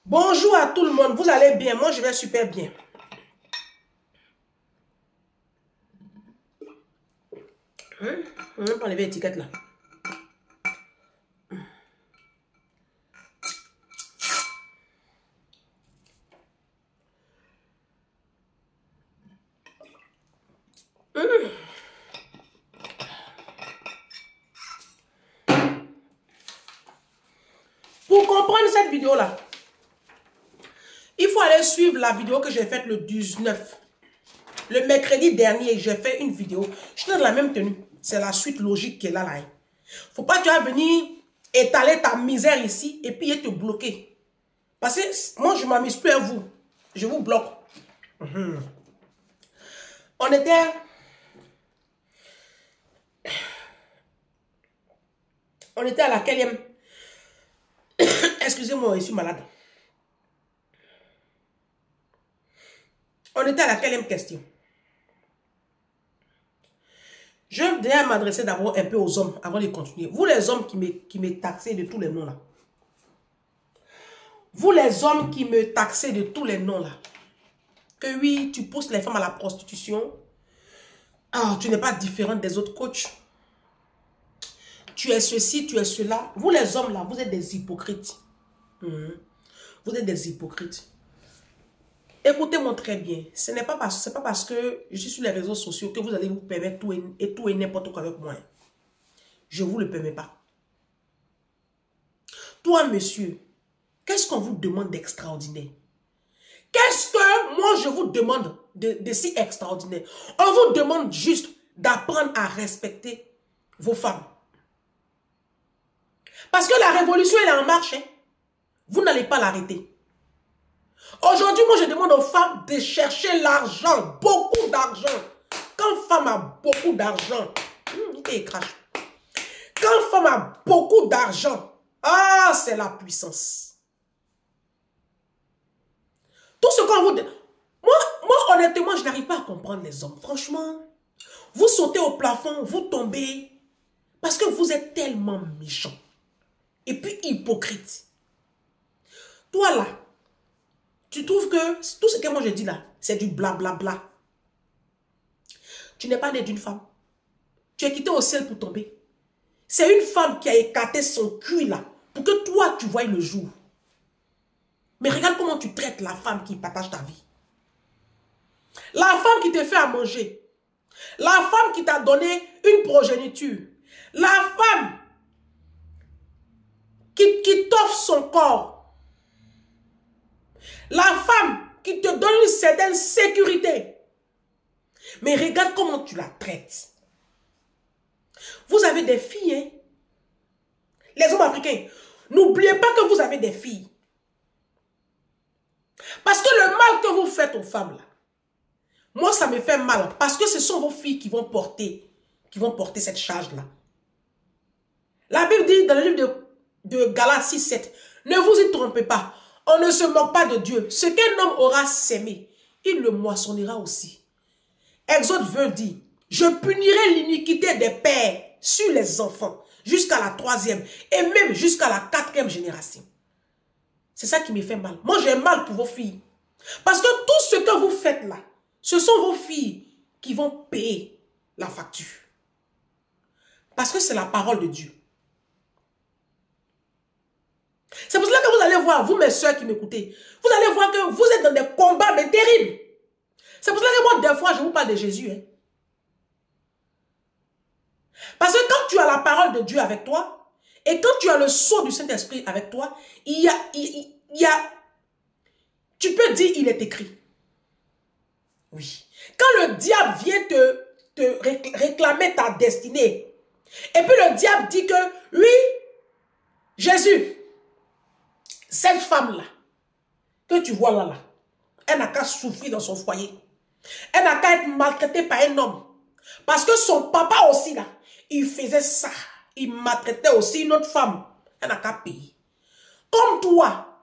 Bonjour à tout le monde, vous allez bien? Moi, je vais super bien. On va enlever l'étiquette là. Pour comprendre cette vidéo là, il faut aller suivre la vidéo que j'ai faite le 19. Le mercredi dernier, j'ai fait une vidéo. Je suis dans la même tenue. C'est la suite logique qui est là. Faut pas que tu vas venir étaler ta misère ici et puis te bloquer. Parce que moi, je ne m'amuse plus à vous. Je vous bloque. On était à la quatrième. Excusez-moi, je suis malade. On était à la quatrième question. Je vais m'adresser d'abord un peu aux hommes avant de continuer. Vous les hommes qui me taxez de tous les noms là. Vous les hommes qui me taxez de tous les noms là. Que oui, tu pousses les femmes à la prostitution. Ah, tu n'es pas différente des autres coachs. Tu es ceci, tu es cela. Vous les hommes là, vous êtes des hypocrites. Vous êtes des hypocrites. Écoutez-moi très bien. Ce n'est pas parce que je suis sur les réseaux sociaux que vous allez vous permettre tout et n'importe quoi avec moi. Je ne vous le permets pas. Toi, monsieur, qu'est-ce qu'on vous demande d'extraordinaire? Qu'est-ce que moi je vous demande de si extraordinaire? On vous demande juste d'apprendre à respecter vos femmes. Parce que la révolution elle est en marche. Hein? Vous n'allez pas l'arrêter. Aujourd'hui, moi je demande aux femmes de chercher l'argent, beaucoup d'argent. Quand une femme a beaucoup d'argent, quand une femme a beaucoup d'argent, ah, c'est la puissance. Tout ce qu'on vous dit. Moi, honnêtement, je n'arrive pas à comprendre les hommes. Franchement, vous sautez au plafond, vous tombez. Parce que vous êtes tellement méchants. Et puis hypocrite. Toi là, tu trouves que tout ce que moi je dis là, c'est du blablabla. Tu n'es pas né d'une femme. Tu es quitté au ciel pour tomber. C'est une femme qui a écarté son cul là, pour que toi tu voies le jour. Mais regarde comment tu traites la femme qui partage ta vie. La femme qui te fait à manger. La femme qui t'a donné une progéniture. La femme qui t'offre son corps. La femme qui te donne une certaine sécurité. Mais regarde comment tu la traites. Vous avez des filles, hein? Les hommes africains, n'oubliez pas que vous avez des filles. Parce que le mal que vous faites aux femmes, là, moi, ça me fait mal. Parce que ce sont vos filles qui vont porter cette charge-là. La Bible dit dans le livre de Galates 6:7, ne vous y trompez pas. On ne se moque pas de Dieu. Ce qu'un homme aura sémé, il le moissonnera aussi. Exode 20 dit, je punirai l'iniquité des pères sur les enfants jusqu'à la 3e et même jusqu'à la 4e génération. C'est ça qui me fait mal. Moi, j'ai mal pour vos filles. Parce que tout ce que vous faites là, ce sont vos filles qui vont payer la facture. Parce que c'est la parole de Dieu. C'est pour cela que vous allez voir, vous mes soeurs qui m'écoutez, vous allez voir que vous êtes dans des combats mais terribles. C'est pour cela que moi, des fois, je vous parle de Jésus. Hein. Parce que quand tu as la parole de Dieu avec toi, et quand tu as le sceau du Saint-Esprit avec toi, tu peux dire, il est écrit. Oui. Quand le diable vient te réclamer ta destinée, et puis le diable dit que, oui, Jésus, cette femme-là, que tu vois là, elle n'a qu'à souffrir dans son foyer. Elle n'a qu'à être maltraitée par un homme. Parce que son papa aussi, là, il faisait ça. Il maltraitait aussi une autre femme. Elle n'a qu'à payer. Comme toi,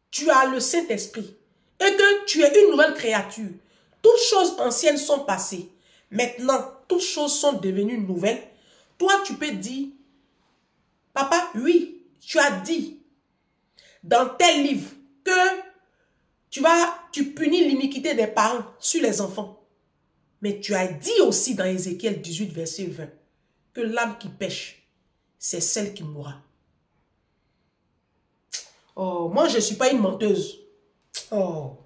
tu as le Saint-Esprit et que tu es une nouvelle créature. Toutes choses anciennes sont passées. Maintenant, toutes choses sont devenues nouvelles. Toi, tu peux dire, papa, oui, tu as dit dans tel livre que tu punis l'iniquité des parents sur les enfants. Mais tu as dit aussi dans Ézéchiel 18, verset 20, que l'âme qui pêche, c'est celle qui mourra. Oh, moi je ne suis pas une menteuse. Oh.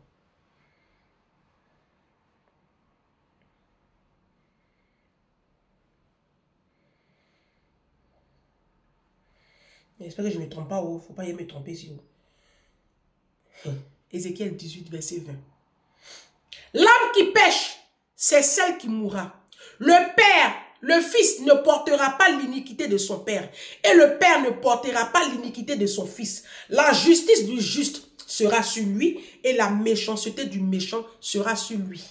J'espère que je ne me trompe pas. Il ne faut pas y me tromper. Si Ézéchiel 18, verset 20. L'âme qui pêche, c'est celle qui mourra. Le fils ne portera pas l'iniquité de son père. Et le père ne portera pas l'iniquité de son fils. La justice du juste sera sur lui. Et la méchanceté du méchant sera sur lui.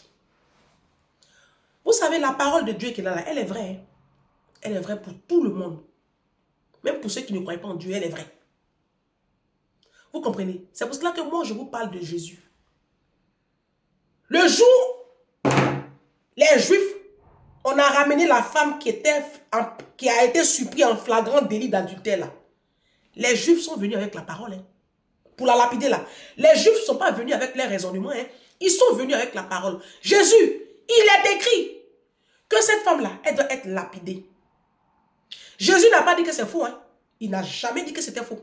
Vous savez, la parole de Dieu qui est là, elle est vraie. Hein? Elle est vraie pour tout le monde. Même pour ceux qui ne croient pas en Dieu, elle est vraie. Vous comprenez? C'est pour cela que moi, je vous parle de Jésus. Le jour, les Juifs, on a ramené la femme qui a été supplie en flagrant délit d'adultère là. Les Juifs sont venus avec la parole. Hein, pour la lapider là. Les Juifs ne sont pas venus avec les raisonnements. Hein, ils sont venus avec la parole. Jésus, il est écrit que cette femme-là, elle doit être lapidée. Jésus n'a pas dit que c'est faux. Hein. Il n'a jamais dit que c'était faux.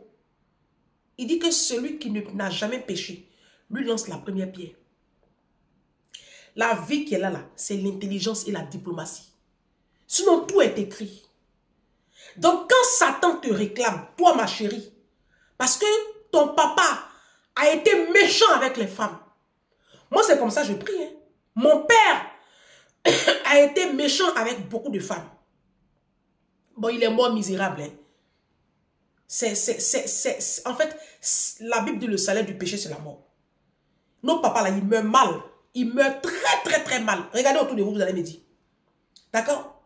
Il dit que celui qui n'a jamais péché, lui lance la première pierre. La vie qui est là, c'est l'intelligence et la diplomatie. Sinon, tout est écrit. Donc, quand Satan te réclame, toi ma chérie, parce que ton papa a été méchant avec les femmes. Moi, c'est comme ça que je prie. Hein. Mon père a été méchant avec beaucoup de femmes. Bon, il est mort misérable. Hein. En fait, la Bible dit le salaire du péché, c'est la mort. Nos papas, là, ils meurent mal. Ils meurent très, très, très mal. Regardez autour de vous, vous allez me dire. D'accord?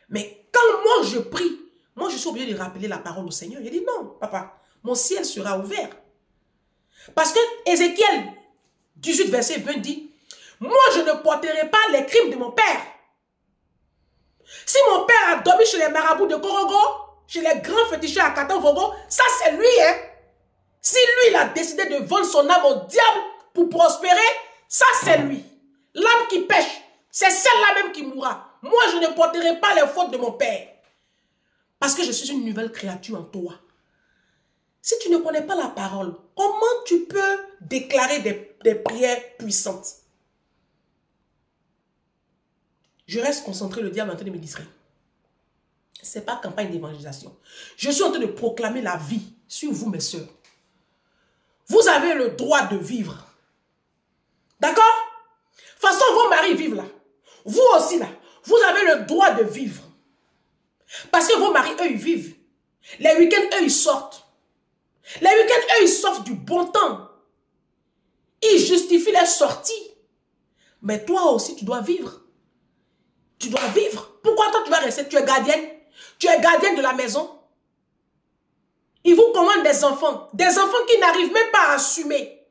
Mais quand moi, je prie, moi, je suis obligé de rappeler la parole au Seigneur. Il dit non, papa, mon ciel sera ouvert. Parce que Ézéchiel 18, verset 20 dit, moi, je ne porterai pas les crimes de mon père. Si mon père a dormi chez les marabouts de Korogo, chez les grands féticheurs à Katanvogo, ça c'est lui, hein. Si lui, il a décidé de vendre son âme au diable pour prospérer, ça c'est lui. L'âme qui pêche, c'est celle-là même qui mourra. Moi, je ne porterai pas les fautes de mon père. Parce que je suis une nouvelle créature en toi. Si tu ne connais pas la parole, comment tu peux déclarer des prières puissantes? Je reste concentré, le diable est en train de me distraire. Ce n'est pas campagne d'évangélisation. Je suis en train de proclamer la vie sur vous, mes soeurs. Vous avez le droit de vivre. D'accord? De toute façon, vos maris vivent là. Vous aussi là. Vous avez le droit de vivre. Parce que vos maris, eux, ils vivent. Les week-ends, eux, ils sortent. Les week-ends, eux, ils sortent du bon temps. Ils justifient les sorties. Mais toi aussi, tu dois vivre. Tu dois vivre. Pourquoi toi, tu vas rester? Tu es gardienne. Tu es gardienne de la maison. Ils vous commandent des enfants qui n'arrivent même pas à assumer.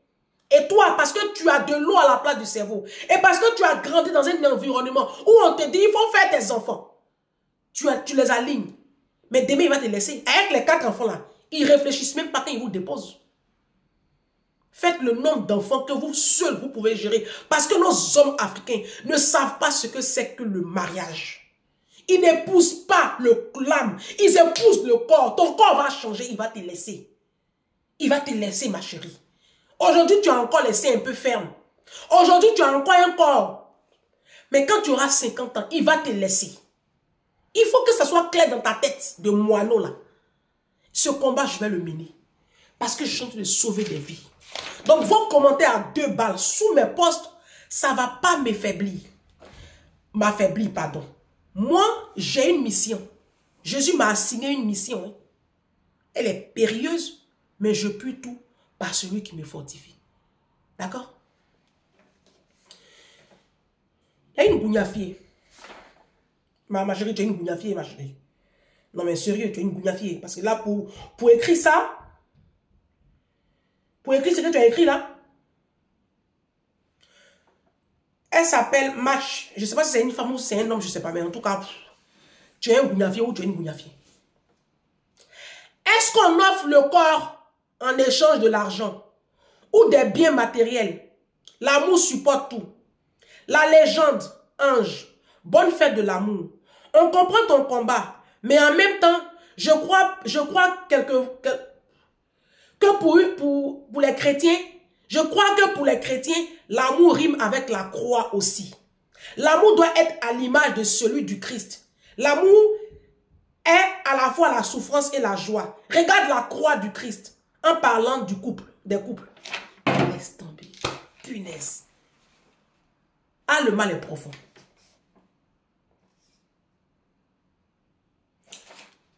Et toi, parce que tu as de l'eau à la place du cerveau, et parce que tu as grandi dans un environnement où on te dit, il faut faire tes enfants. Tu les alignes. Mais demain, il va te laisser. Avec les 4 enfants là, ils ne réfléchissent même pas quand ils vous déposent. Faites le nombre d'enfants que vous seuls, vous pouvez gérer. Parce que nos hommes africains ne savent pas ce que c'est que le mariage. Ils n'épousent pas l'âme. Ils épousent le corps. Ton corps va changer. Il va te laisser. Il va te laisser, ma chérie. Aujourd'hui, tu as encore laissé un peu ferme. Aujourd'hui, tu as encore un corps. Mais quand tu auras 50 ans, il va te laisser. Il faut que ça soit clair dans ta tête de moineau là. Ce combat, je vais le mener. Parce que je suis en train de sauver des vies. Donc, vos commentaires à 2 balles sous mes posts, ça ne va pas m'affaiblir. M'affaiblir, pardon. Moi, j'ai une mission. Jésus m'a assigné une mission. Hein. Elle est périlleuse, mais je puis tout par celui qui me fortifie. D'accord? Il y a une gougnafiée. Ma chérie, tu as une gougnafiée, ma chérie. Non, mais sérieux, tu as une gougnafiée. Parce que là, pour écrire ça, pour écrire ce que tu as écrit là, elle s'appelle Match. Je ne sais pas si c'est une femme ou c'est un homme, je ne sais pas. Mais en tout cas, tu es un gougnafier ou tu es une gougnafier. Est-ce qu'on offre le corps en échange de l'argent ou des biens matériels L'amour supporte tout. La légende, ange, bonne fête de l'amour. On comprend ton combat, mais en même temps, je crois que pour les chrétiens, je crois que pour les chrétiens, l'amour rime avec la croix aussi. L'amour doit être à l'image de celui du Christ. L'amour est à la fois la souffrance et la joie. Regarde la croix du Christ en parlant du couple, des couples. Laisse tomber. Punaise. Ah, le mal est profond.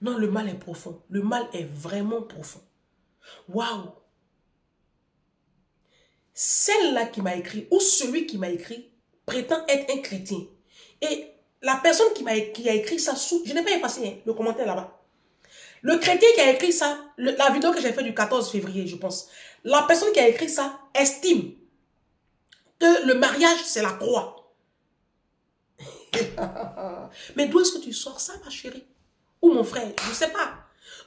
Non, le mal est profond. Le mal est vraiment profond. Waouh! Celle-là qui m'a écrit, ou celui qui m'a écrit, prétend être un chrétien. Et la personne qui a écrit ça, je n'ai pas effacé hein, le commentaire là-bas. Le chrétien qui a écrit ça, la vidéo que j'ai faite du 14 février, je pense, la personne qui a écrit ça estime que le mariage, c'est la croix. Mais d'où est-ce que tu sors ça, ma chérie? Ou mon frère? Je ne sais pas.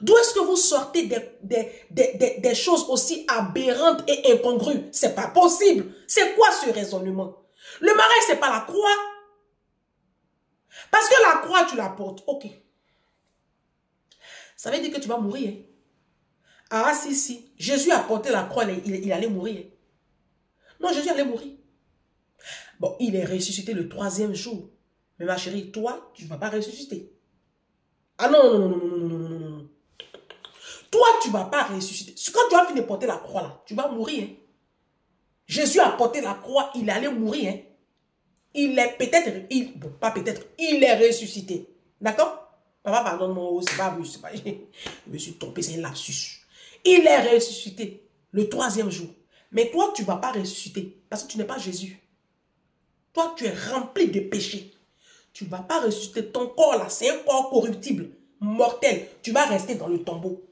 D'où est-ce que vous sortez des choses aussi aberrantes et incongrues? C'est pas possible. C'est quoi ce raisonnement? Le mariage, c'est pas la croix. Parce que la croix, tu la portes. Ok. Ça veut dire que tu vas mourir. Hein? Ah, si, si. Jésus a porté la croix, il allait mourir. Non, Jésus allait mourir. Bon, il est ressuscité le 3e jour. Mais ma chérie, toi, tu ne vas pas ressusciter. Ah non, non, non, non, non, non, non, non, non. Toi, tu ne vas pas ressusciter. Quand tu vas finir de porter la croix, là, tu vas mourir. Hein? Jésus a porté la croix, il allait mourir. Hein? Il est peut-être, bon, pas peut-être, il est ressuscité. D'accord? Papa, pardonne-moi, c'est pas, je me suis trompé, c'est un lapsus. Il est ressuscité le 3e jour. Mais toi, tu ne vas pas ressusciter parce que tu n'es pas Jésus. Toi, tu es rempli de péché. Tu ne vas pas ressusciter. Ton corps, là, c'est un corps corruptible, mortel. Tu vas rester dans le tombeau.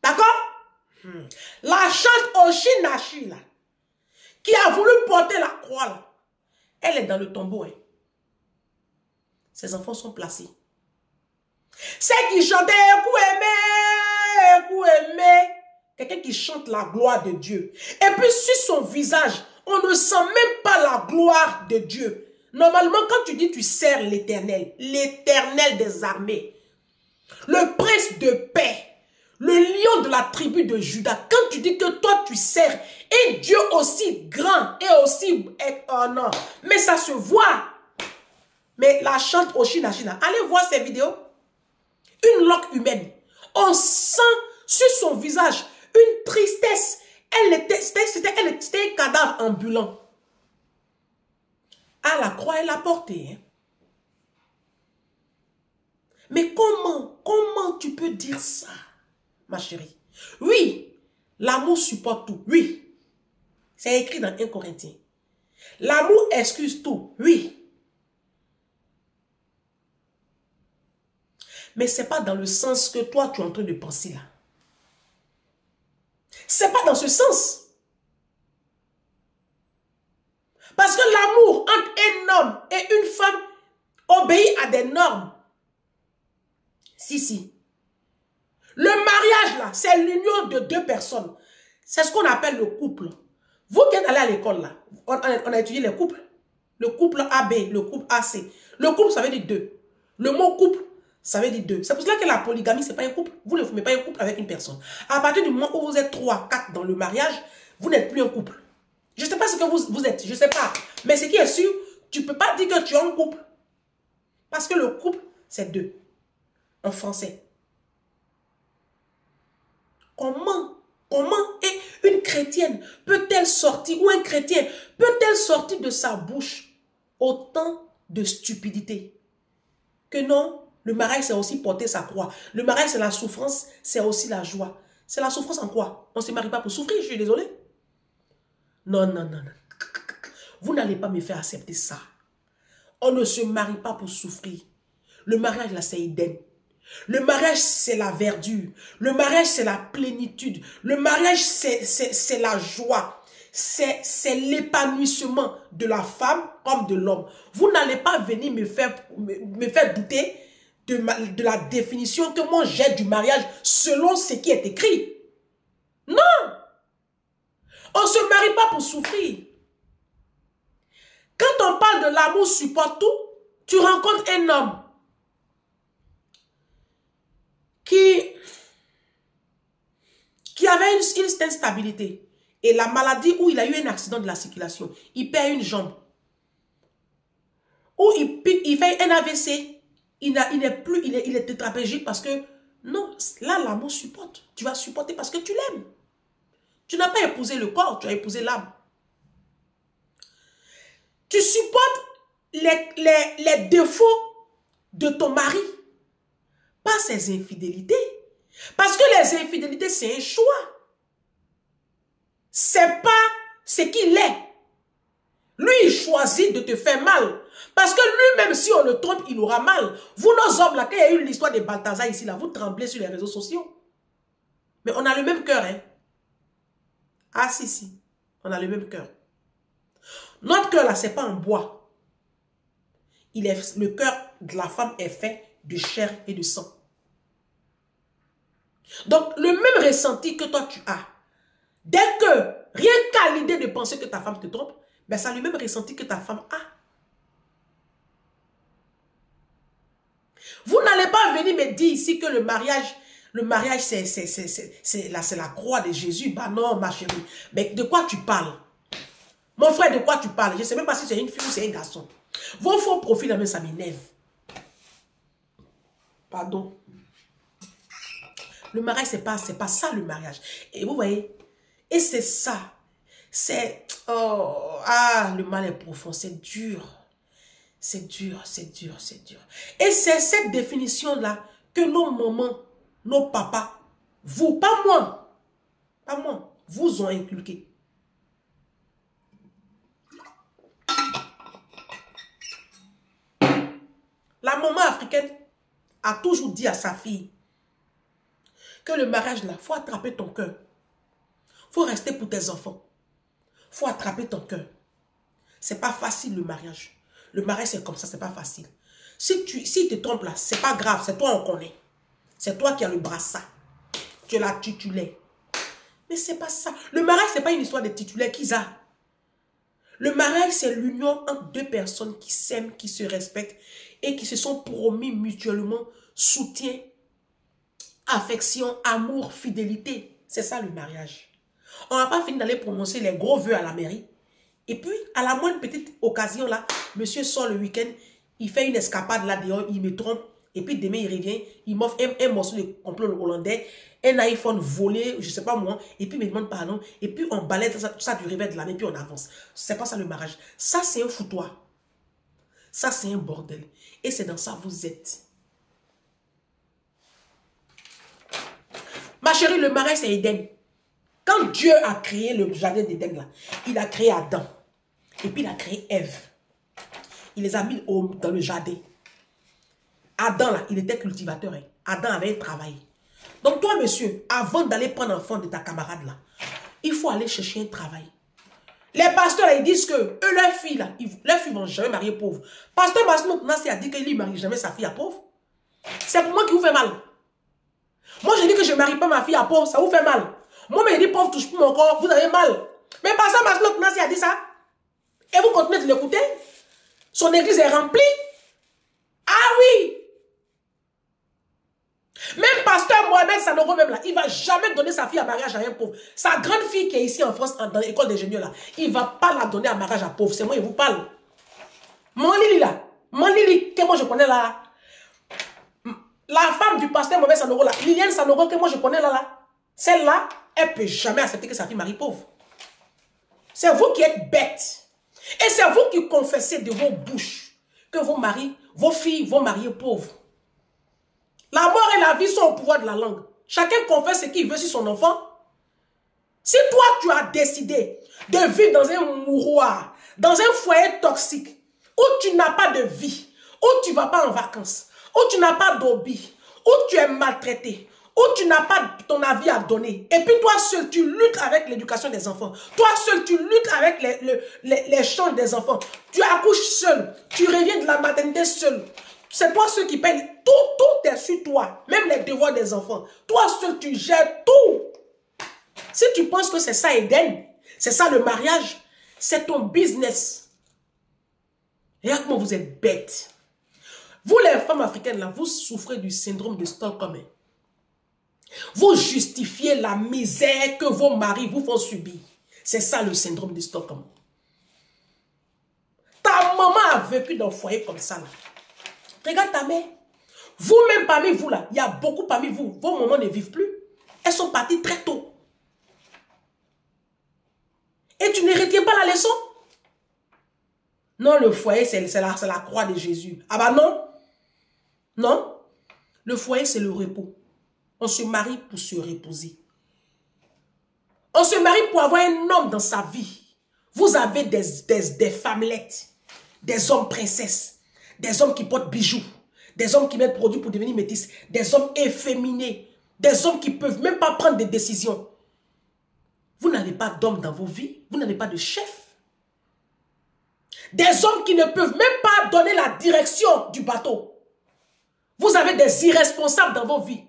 D'accord? La chante Oshinashi, là, qui a voulu porter la croix, là, elle est dans le tombeau. Hein. Ses enfants sont placés. C'est qui chantait quelqu'un qui chante la gloire de Dieu. Et puis sur son visage, on ne sent même pas la gloire de Dieu. Normalement, quand tu dis tu sers l'Éternel, l'Éternel des armées, le prince de paix, le lion de la tribu de Juda, quand tu dis que toi tu sers un Dieu aussi grand et aussi... Oh non, mais ça se voit. Mais la chante Oshinashina, allez voir ces vidéos. Une loque humaine. On sent sur son visage une tristesse. C'était un cadavre ambulant. À la croix, elle l'a porté. Hein? Mais comment tu peux dire ça, ma chérie? Oui, l'amour supporte tout. Oui, c'est écrit dans 1 Corinthiens. L'amour excuse tout. Oui. Mais ce n'est pas dans le sens que toi, tu es en train de penser là. Ce n'est pas dans ce sens. Parce que l'amour entre un homme et une femme obéit à des normes. Si. Le mariage là, c'est l'union de 2 personnes. C'est ce qu'on appelle le couple. Vous qui êtes allé à l'école là, on a étudié les couples. Le couple AB, le couple AC. Le couple, ça veut dire 2. Le mot couple, ça veut dire 2. C'est pour cela que la polygamie, ce n'est pas un couple. Vous ne formez pas un couple avec une personne. À partir du moment où vous êtes 3, 4 dans le mariage, vous n'êtes plus un couple. Je ne sais pas ce que vous êtes, je ne sais pas. Mais ce qui est sûr, tu ne peux pas dire que tu es un couple. Parce que le couple, c'est 2. En français. Comment une chrétienne peut-elle sortir, ou un chrétien peut-elle sortir de sa bouche autant de stupidité? Que non, le mariage c'est aussi porter sa croix. Le mariage c'est la souffrance, c'est aussi la joie. C'est la souffrance en quoi? On ne se marie pas pour souffrir, je suis désolée. Non. Vous n'allez pas me faire accepter ça. On ne se marie pas pour souffrir. Le mariage là c'est Éden. Le mariage, c'est la verdure. Le mariage, c'est la plénitude. Le mariage, c'est la joie. C'est l'épanouissement de la femme comme de l'homme. Vous n'allez pas venir me faire douter de la définition que moi j'ai du mariage selon ce qui est écrit. Non! On ne se marie pas pour souffrir. Quand on parle de l'amour supporte tout, tu rencontres un homme qui avait une certaine stabilité. Et la maladie où il a eu un accident de la circulation, il perd une jambe. Ou il fait un AVC, il est tétraplégique parce que, non, là l'amour supporte. Tu vas supporter parce que tu l'aimes. Tu n'as pas épousé le corps, tu as épousé l'âme. Tu supportes les défauts de ton mari, pas ses infidélités. Parce que les infidélités, c'est un choix. C'est pas ce qu'il est. Lui, il choisit de te faire mal. Parce que lui-même, si on le trompe, il aura mal. Vous, nos hommes, là, quand il y a eu l'histoire de Balthazar ici, là, vous tremblez sur les réseaux sociaux. Mais on a le même cœur, hein. Ah, si. On a le même cœur. Notre cœur, là, c'est pas en bois. Le cœur de la femme est fait de chair et de sang. Donc, le même ressenti que toi, tu as. Dès que, rien qu'à l'idée de penser que ta femme te trompe, ben, ça a le même ressenti que ta femme a. Vous n'allez pas venir me dire ici que le mariage, c'est la croix de Jésus. Bah non, ma chérie. Mais de quoi tu parles? Mon frère, de quoi tu parles? Je ne sais même pas si c'est une fille ou c'est un garçon. Vos faux profils, là, même, ça m'énerve. Pardon. Le mariage, c'est pas ça le mariage. Et vous voyez, et c'est ça. C'est, le mal est profond, c'est dur. C'est dur. Et c'est cette définition-là que nos mamans, nos papas, vous, pas moi, vous ont inculqué. La maman africaine a toujours dit à sa fille que le mariage là, il faut attraper ton cœur. Il faut rester pour tes enfants. Il faut attraper ton cœur. C'est pas facile le mariage. Le mariage c'est comme ça, c'est pas facile. Si te trompes là, c'est pas grave, c'est toi on connaît. C'est toi qui as le brassard. Tu es la titulaire. Mais c'est pas ça. Le mariage c'est pas une histoire de titulaire qu'ils a. Le mariage c'est l'union entre deux personnes qui s'aiment, qui se respectent et qui se sont promis mutuellement soutien, affection, amour, fidélité. C'est ça le mariage. On n'a pas fini d'aller prononcer les gros vœux à la mairie. Et puis, à la moindre petite occasion là, monsieur sort le week-end, il fait une escapade là dehors, il me trompe. Et puis demain, il revient, il m'offre un morceau de complot hollandais, un iPhone volé, je ne sais pas moi, et puis il me demande pardon. Et puis on balaye ça du réveil de la main, puis on avance. C'est pas ça le mariage. Ça, c'est un foutoir. Ça, c'est un bordel. Et c'est dans ça que vous êtes. Ma chérie, le mariage, c'est Éden. Quand Dieu a créé le jardin d'Éden, là, il a créé Adam. Et puis il a créé Ève. Il les a mis dans le jardin. Adam, là, il était cultivateur. Hein. Adam avait travaillé. Donc toi, monsieur, avant d'aller prendre enfant de ta camarade, là, il faut aller chercher un travail. Les pasteurs, là, ils disent que eux, leurs filles, là, leurs filles ne vont jamais marier pauvre. Pasteur Masnou, Nassi a dit qu'il ne marie jamais sa fille à pauvre. C'est pour moi qui vous fait mal. Moi, je dis que je ne marie pas ma fille à pauvre, ça vous fait mal. Moi, mais je dis pauvre touche plus mon corps, vous avez mal. Mais pasteur Masnou, Nassi a dit ça. Et vous continuez de l'écouter. Son église est remplie. Ah oui. Même pasteur Mohamed Sanogo, même là, il ne va jamais donner sa fille à mariage à un pauvre. Sa grande fille qui est ici en France, dans l'école d'ingénieur là, il ne va pas la donner à mariage à pauvre. C'est moi, il vous parle. Mon Lili là, que moi je connais là. La femme du pasteur Mohamed Sanogo là, Liliane Sanogo, que moi je connais là. Celle-là, elle ne peut jamais accepter que sa fille marie pauvre. C'est vous qui êtes bêtes. Et c'est vous qui confessez de vos bouches que vos filles vont marier pauvres. La mort et la vie sont au pouvoir de la langue. Chacun confesse ce qu'il veut sur son enfant. Si toi, tu as décidé de vivre dans un mouroir, dans un foyer toxique, où tu n'as pas de vie, où tu ne vas pas en vacances, où tu n'as pas d'hobby, où tu es maltraité, où tu n'as pas ton avis à donner, et puis toi seul, tu luttes avec l'éducation des enfants. Toi seul, tu luttes avec les champs des enfants. Tu accouches seul. Tu reviens de la maternité seul. C'est toi seul qui paye. Tout est sur toi. Même les devoirs des enfants. Toi seul, tu gères tout. Si tu penses que c'est ça Éden, c'est ça le mariage, c'est ton business. Regarde comment vous êtes bêtes. Vous, les femmes africaines, là, vous souffrez du syndrome de Stockholm. Vous justifiez la misère que vos maris vous font subir. C'est ça le syndrome de Stockholm. Ta maman a vécu dans un foyer comme ça. Là. Regarde ta mère. Vous-même parmi vous, là, il y a beaucoup parmi vous. Vos mamans ne vivent plus. Elles sont parties très tôt. Et tu ne retiens pas la leçon? Non, le foyer, c'est la croix de Jésus. Ah bah non. Non. Le foyer, c'est le repos. On se marie pour se reposer. On se marie pour avoir un homme dans sa vie. Vous avez des femmelettes, des hommes princesses, des hommes qui portent bijoux, des hommes qui mettent produits pour devenir métis, des hommes efféminés, des hommes qui ne peuvent même pas prendre des décisions. Vous n'avez pas d'homme dans vos vies, vous n'avez pas de chef. Des hommes qui ne peuvent même pas donner la direction du bateau. Vous avez des irresponsables dans vos vies.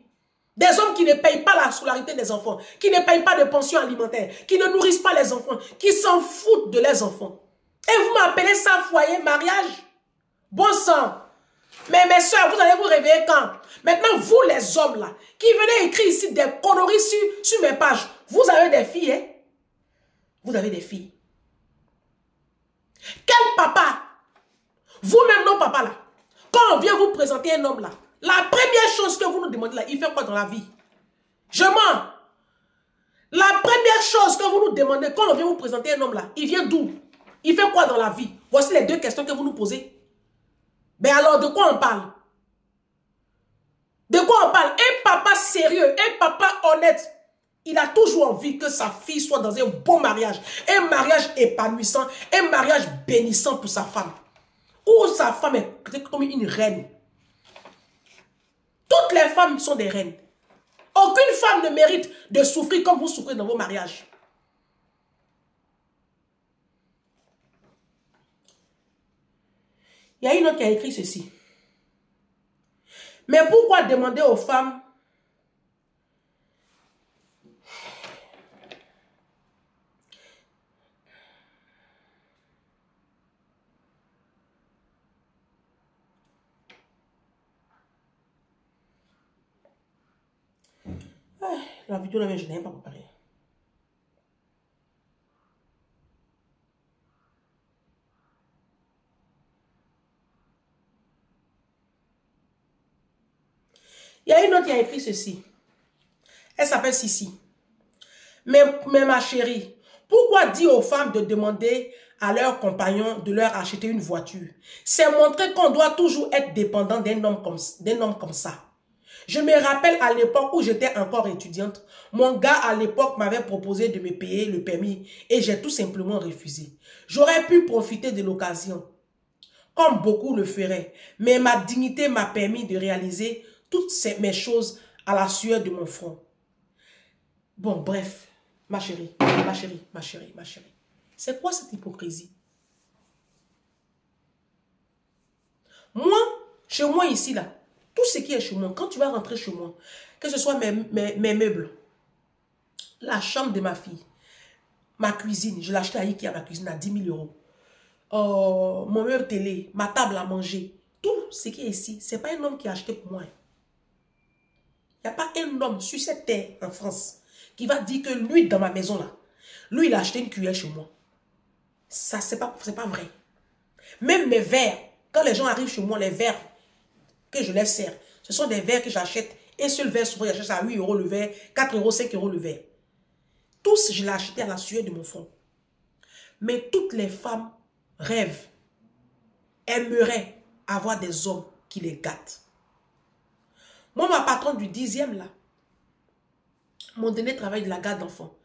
Des hommes qui ne payent pas la scolarité des enfants, qui ne payent pas de pension alimentaire, qui ne nourrissent pas les enfants, qui s'en foutent de leurs enfants. Et vous m'appelez ça foyer, mariage? Bon sang. Mais mes soeurs, vous allez vous réveiller quand? Maintenant, vous les hommes là, qui venez écrire ici des conneries sur mes pages, vous avez des filles, hein? Vous avez des filles. Quel papa? Vous-même, nos papas là, quand on vient vous présenter un homme là, la première chose que vous nous demandez là, il fait quoi dans la vie? Je mens. La première chose que vous nous demandez quand on vient vous présenter un homme là, il vient d'où? Il fait quoi dans la vie? Voici les deux questions que vous nous posez. Mais alors, de quoi on parle? De quoi on parle? Un papa sérieux, un papa honnête, il a toujours envie que sa fille soit dans un bon mariage. Un mariage épanouissant, un mariage bénissant pour sa femme. Où sa femme est comme une reine. Toutes les femmes sont des reines. Aucune femme ne mérite de souffrir comme vous souffrez dans vos mariages. Il y a une autre qui a écrit ceci. Mais pourquoi demander aux femmes la vidéo là, je n'ai pas préparé. Il y a une autre qui a écrit ceci. Elle s'appelle Sissi. Mais ma chérie, pourquoi dire aux femmes de demander à leurs compagnons de leur acheter une voiture? C'est montrer qu'on doit toujours être dépendant d'un homme comme ça. Je me rappelle à l'époque où j'étais encore étudiante, mon gars à l'époque m'avait proposé de me payer le permis et j'ai tout simplement refusé. J'aurais pu profiter de l'occasion, comme beaucoup le feraient, mais ma dignité m'a permis de réaliser toutes mes choses à la sueur de mon front. Bon, bref, ma chérie, ma chérie, ma chérie, ma chérie. C'est quoi cette hypocrisie? Moi, chez moi ici, là, tout ce qui est chez moi, quand tu vas rentrer chez moi, que ce soit mes meubles, la chambre de ma fille, ma cuisine, je l'ai acheté à Ikea, ma cuisine à 10 000 €. Mon meuble télé, ma table à manger, tout ce qui est ici, ce n'est pas un homme qui a acheté pour moi. Il n'y a pas un homme sur cette terre en France qui va dire que lui, dans ma maison là, lui, il a acheté une cuillère chez moi. Ça, c'est pas vrai. Même mes verres, quand les gens arrivent chez moi, les verres que je les sers, ce sont des verres que j'achète. Un seul verre, souvent, j'achète à 8 € le verre, 4 €, 5 € le verre. Tous, je l'ai acheté à la sueur de mon front. Mais toutes les femmes rêvent, aimeraient avoir des hommes qui les gâtent. Moi, ma patronne du 10e, là, mon dernier travail de la garde d'enfants,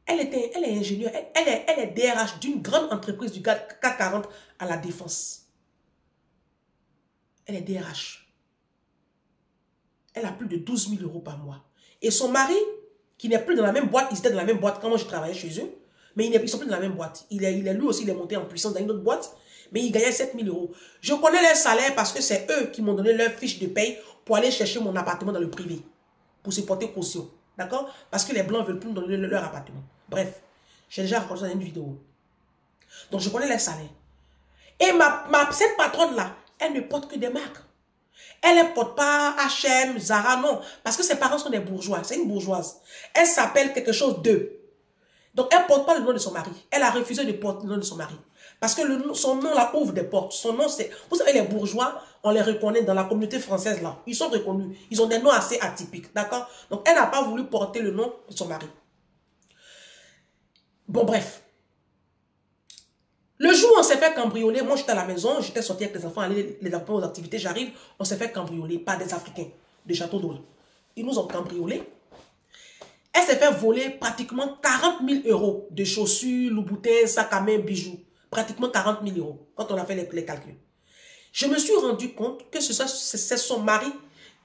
elle est ingénieure, elle est DRH d'une grande entreprise du CAC 40 à la Défense. Elle est DRH. Elle a plus de 12 000 € par mois. Et son mari, qui n'est plus dans la même boîte, ils étaient dans la même boîte quand moi je travaillais chez eux, mais ils ne sont plus dans la même boîte. Lui aussi, il est monté en puissance dans une autre boîte, mais il gagnait 7 000 €. Je connais leur salaire parce que c'est eux qui m'ont donné leur fiche de paye pour aller chercher mon appartement dans le privé, pour se porter caution. D'accord? Parce que les Blancs ne veulent plus me donner leur appartement. Bref, j'ai déjà raconté ça dans une vidéo. Donc, je connais les salaires. Et cette patronne-là, elle ne porte que des marques. Elle ne porte pas H&M, Zara, non. Parce que ses parents sont des bourgeois. C'est une bourgeoise. Elle s'appelle quelque chose d'eux. Donc, elle ne porte pas le nom de son mari. Elle a refusé de porter le nom de son mari. Parce que son nom là ouvre des portes. Son nom, c'est... Vous savez, les bourgeois, on les reconnaît dans la communauté française là. Ils sont reconnus. Ils ont des noms assez atypiques. D'accord? Donc, elle n'a pas voulu porter le nom de son mari. Bon, bref. Le jour où on s'est fait cambrioler, moi j'étais à la maison, j'étais sorti avec les enfants, aller les enfants aux activités, j'arrive, on s'est fait cambrioler par des Africains de Château d'Eau. Ils nous ont cambriolés. Elle s'est fait voler pratiquement 40 000 € de chaussures, loup-boutin, sac à main, bijoux. Pratiquement 40 000 € quand on a fait les calculs. Je me suis rendu compte que c'est son mari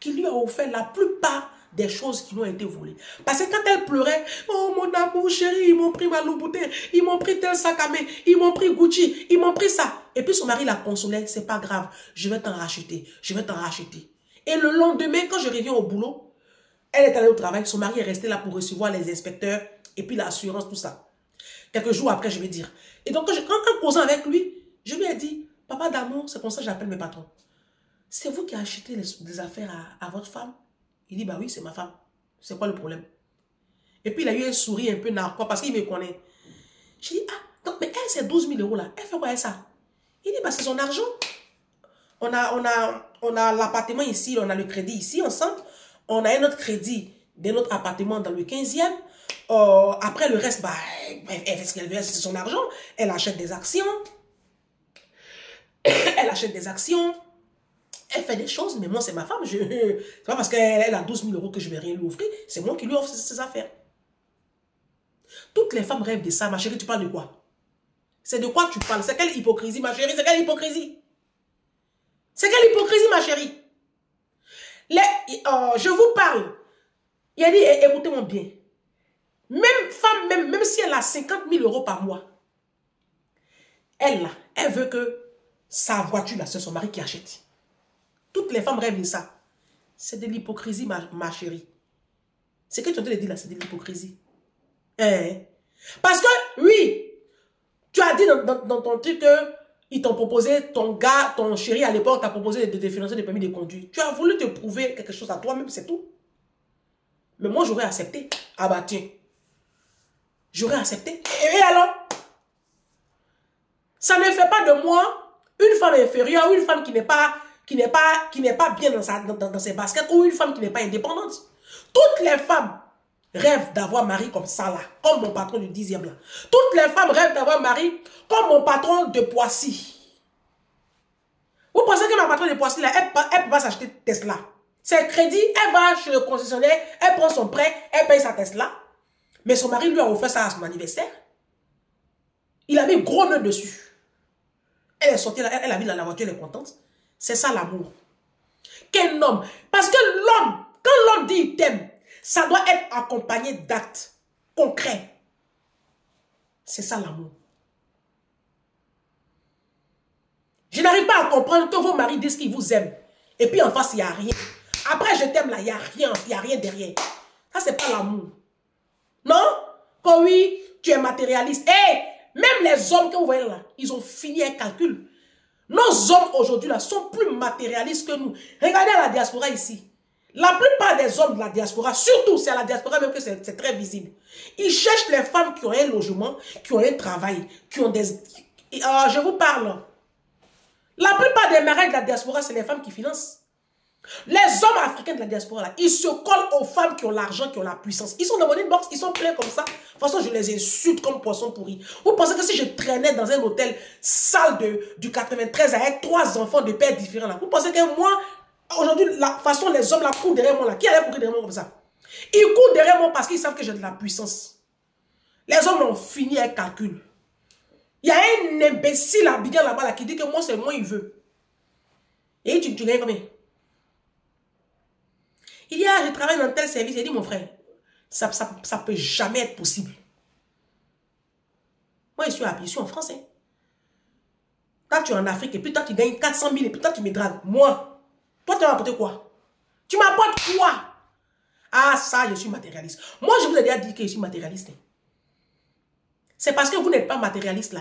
qui lui a offert la plupart des choses qui lui ont été volées. Parce que quand elle pleurait, oh mon amour chéri, ils m'ont pris ma loup-boutin, ils m'ont pris tel sac à main, ils m'ont pris Gucci, ils m'ont pris ça. Et puis son mari la consolait, c'est pas grave, je vais t'en racheter, je vais t'en racheter. Et le lendemain, quand je reviens au boulot, elle est allée au travail, son mari est resté là pour recevoir les inspecteurs et puis l'assurance, tout ça. Quelques jours après, je vais dire. Et donc, quand causant avec lui, je lui ai dit, papa d'amour, c'est comme ça que j'appelle mes patrons. C'est vous qui achetez des affaires à votre femme? Il dit, bah oui, c'est ma femme. C'est quoi le problème? Et puis, il a eu un sourire un peu narquois parce qu'il me connaît. Je dis, ah, donc, mais elle, c'est 12 000 € là. Elle fait quoi avec ça? Il dit, bah c'est son argent. On a l'appartement ici, on a le crédit ici ensemble. On a un autre crédit d'un autre appartement dans le 15e. Après, le reste, bah, elle fait ce qu'elle veut, c'est son argent. Elle achète des actions. Elle achète des actions. Elle fait des choses, mais moi, c'est ma femme. C'est pas parce qu'elle a 12 000 € que je vais rien lui offrir. C'est moi qui lui offre ses affaires. Toutes les femmes rêvent de ça. Ma chérie, tu parles de quoi? C'est de quoi tu parles? C'est quelle hypocrisie, ma chérie? C'est quelle hypocrisie? C'est quelle hypocrisie, ma chérie? Je vous parle. Il a dit, écoutez-moi bien. Même femme, même si elle a 50 000 € par mois, elle veut que sa voiture, là, c'est son mari qui achète. Toutes les femmes rêvent de ça. C'est de l'hypocrisie, ma chérie. Ce que tu as dit là, c'est de l'hypocrisie. Parce que, oui, tu as dit dans ton truc que ils t'ont proposé, ton chéri à l'époque t'a proposé de te financer des permis de conduire. Tu as voulu te prouver quelque chose à toi-même, c'est tout. Mais moi, j'aurais accepté. Ah bah tiens. J'aurais accepté. Et alors? Ça ne fait pas de moi une femme inférieure ou une femme qui n'est pas bien dans ses baskets ou une femme qui n'est pas indépendante. Toutes les femmes rêvent d'avoir mari comme ça là, comme mon patron du 10e là. Toutes les femmes rêvent d'avoir mari comme mon patron de Poissy. Vous pensez que ma patronne de Poissy là, elle peut pas s'acheter Tesla. C'est crédit, elle va chez le concessionnaire, elle prend son prêt, elle paye sa Tesla. Mais son mari lui a offert ça à son anniversaire. Il a mis gros nœud dessus. Elle est sortie, elle a mis dans la voiture, elle est contente. C'est ça l'amour. Quel homme? Parce que l'homme, quand l'homme dit il t'aime, ça doit être accompagné d'actes concrets. C'est ça l'amour. Je n'arrive pas à comprendre que vos maris disent qu'ils vous aiment. Et puis en face, il n'y a rien. Après, je t'aime là, il n'y a rien derrière. Ça, c'est pas l'amour. Non? Quand oui, tu es matérialiste. Même les hommes que vous voyez là, ils ont fini un calcul. Nos hommes aujourd'hui là sont plus matérialistes que nous. Regardez la diaspora ici. La plupart des hommes de la diaspora, surtout c'est à la diaspora même que c'est très visible. Ils cherchent les femmes qui ont un logement, qui ont un travail, qui ont des... je vous parle. La plupart des mariages de la diaspora, c'est les femmes qui financent. Les hommes africains de la diaspora, là, ils se collent aux femmes qui ont l'argent, qui ont la puissance. Ils sont dans mon inbox, ils sont pleins comme ça. De toute façon, je les insulte comme poisson pourri. Vous pensez que si je traînais dans un hôtel sale du 93 avec 3 enfants de pères différents, là, vous pensez que moi, aujourd'hui, la façon les hommes là courent derrière moi, là, qui allait courir derrière moi comme ça? Ils courent derrière moi parce qu'ils savent que j'ai de la puissance. Les hommes ont fini un calcul. Il y a un imbécile à Bigan là-bas là, qui dit que moi, c'est moi, il veut. Et tu gagnes combien? Il dit, je travaille dans tel service. Il dit, mon frère, ça peut jamais être possible. Moi, je suis en France. Hein. Toi, tu es en Afrique et puis toi, tu gagnes 400 000 et puis toi, tu me dragues. Moi, toi, tu m'as apporté quoi? Tu m'apportes quoi? Ah, ça, je suis matérialiste. Moi, je vous ai déjà dit que je suis matérialiste. C'est parce que vous n'êtes pas matérialiste là.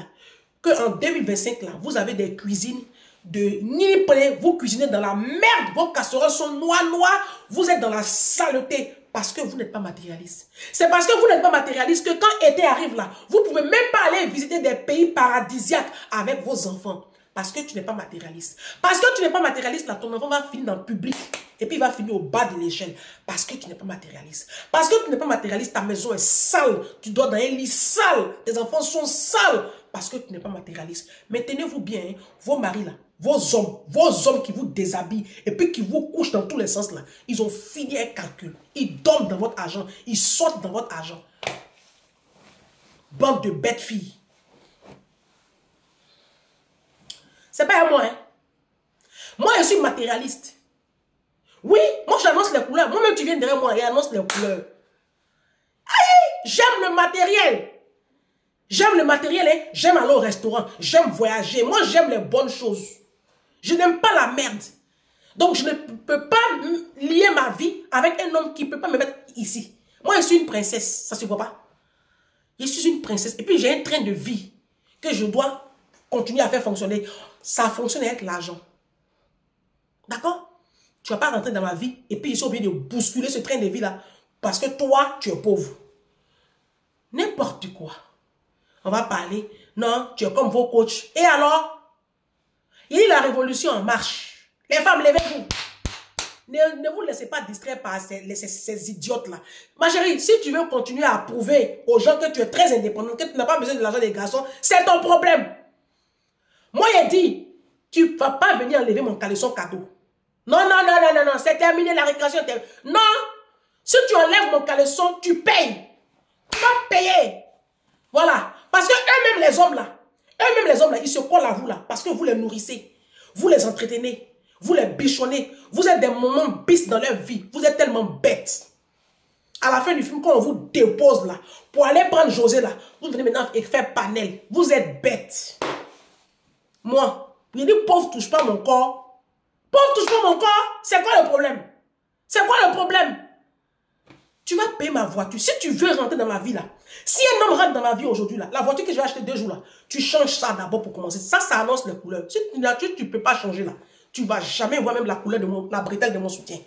qu'en 2025, là, vous avez des cuisines de nini-près, vous cuisinez dans la merde, vos casseroles sont noires, vous êtes dans la saleté, parce que vous n'êtes pas matérialiste. C'est parce que vous n'êtes pas matérialiste que quand été arrive là, vous ne pouvez même pas aller visiter des pays paradisiaques avec vos enfants. Parce que tu n'es pas matérialiste. Parce que tu n'es pas matérialiste, là, ton enfant va finir dans le public. Et puis il va finir au bas de l'échelle. Parce que tu n'es pas matérialiste. Parce que tu n'es pas matérialiste, ta maison est sale. Tu dors dans un lit sale. Tes enfants sont sales. Parce que tu n'es pas matérialiste. Mais tenez-vous bien, hein, vos maris là, vos hommes qui vous déshabillent et puis qui vous couchent dans tous les sens là, ils ont fini un calcul. Ils dorment dans votre argent. Ils sortent dans votre argent. Bande de bêtes filles. C'est pas à moi, hein. Moi, je suis matérialiste. Oui, moi, j'annonce les couleurs. Moi-même, tu viens derrière moi et annonce les couleurs. Aïe, j'aime le matériel. J'aime le matériel, hein. J'aime aller au restaurant. J'aime voyager. Moi, j'aime les bonnes choses. Je n'aime pas la merde. Donc, je ne peux pas lier ma vie avec un homme qui ne peut pas me mettre ici. Moi, je suis une princesse. Ça se voit pas. Je suis une princesse. Et puis, j'ai un train de vie que je dois continuer à faire fonctionner. Ça fonctionne avec l'argent. D'accord? Tu ne vas pas rentrer dans ma vie et puis ils sont obligés de bousculer ce train de vie là parce que toi, tu es pauvre. N'importe quoi. On va parler. Non, tu es comme vos coachs. Et alors? Il dit la révolution en marche. Les femmes, levez-vous. Ne vous laissez pas distraire par ces idiotes-là. Ma chérie, si tu veux continuer à prouver aux gens que tu es très indépendant, que tu n'as pas besoin de l'argent des garçons, c'est ton problème. Moi, il dit, tu ne vas pas venir enlever mon caleçon cadeau. Non, non, non, non, non, non, c'est terminé, la récréation est terminée. Non, si tu enlèves mon caleçon, tu payes. Tu vas payer. Voilà. Parce que eux-mêmes, les hommes là, ils se collent à vous là, parce que vous les nourrissez, vous les entretenez, vous les bichonnez, vous êtes des moments bis dans leur vie, vous êtes tellement bêtes. À la fin du film, quand on vous dépose là, pour aller prendre José là, vous venez maintenant et faire panel, vous êtes bêtes. Moi, il dit pauvre touche pas mon corps. Pauvre touche pas mon corps, c'est quoi le problème? C'est quoi le problème? Tu vas payer ma voiture. Si tu veux rentrer dans ma vie là, si un homme rentre dans ma vie aujourd'hui là, la voiture que je vais acheter 2 jours là, tu changes ça d'abord pour commencer. Ça annonce les couleurs. Si tu ne peux pas changer là, tu ne vas jamais voir même la couleur de la bretelle de mon soutien.